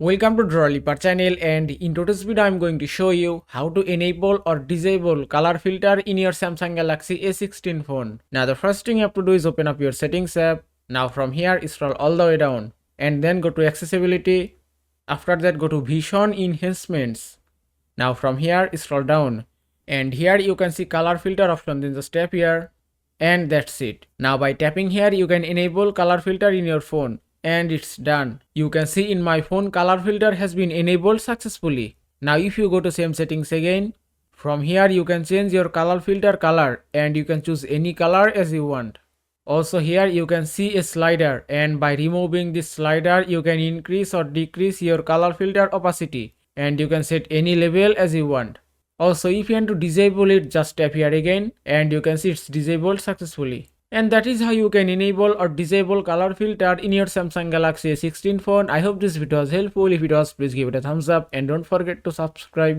Welcome to Drawliper channel, and in today's video I'm going to show you how to enable or disable color filter in your Samsung Galaxy A16 phone. Now the first thing you have to do is open up your settings app. Now from here scroll all the way down and then go to accessibility. After that go to vision enhancements. Now from here scroll down and here you can see color filter option, then just tap here and that's it. Now by tapping here you can enable color filter in your phone. And it's done. You can see in my phone color filter has been enabled successfully. Now if you go to same settings again, from here you can change your color filter color and you can choose any color as you want. Also here you can see a slider, and by removing this slider you can increase or decrease your color filter opacity and you can set any level as you want. Also if you want to disable it, just tap here again and you can see it's disabled successfully. And that is how you can enable or disable color filter in your Samsung Galaxy A16 phone. I hope this video was helpful. If it was, please give it a thumbs up and don't forget to subscribe.